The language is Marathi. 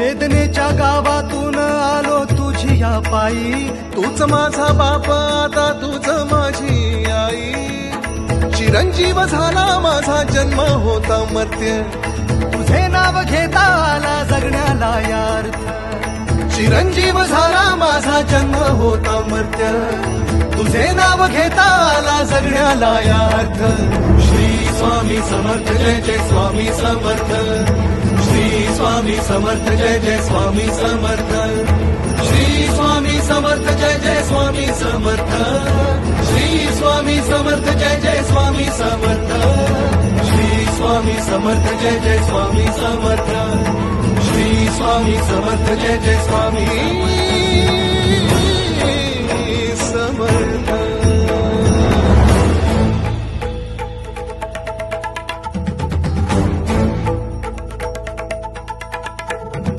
वेदनेच्या गावातून आलो तुझी या पायी, तूच माझा बाप आता तूच माझी आई. चिरंजीव झाला माझा जन्म होता मर्त्य, तुझे नाव घेता आला जगण्याला यार्थ. चिरंजीव झाला माझा जन्म होता मर्त्य, तुझे नाव घेता आला जगण्याला यार्थ. श्री स्वामी समर्थ जय जय स्वामी समर्थ. श्री स्वामी समर्थ जय जय स्वामी समर्थ. श्री स्वामी समर्थ जय जय स्वामी समर्थ. श्री स्वामी समर्थ जय जय स्वामी समर्थ. श्री स्वामी समर्थ जय जय स्वामी समर्थ. श्री स्वामी समर्थ जय जय स्वामी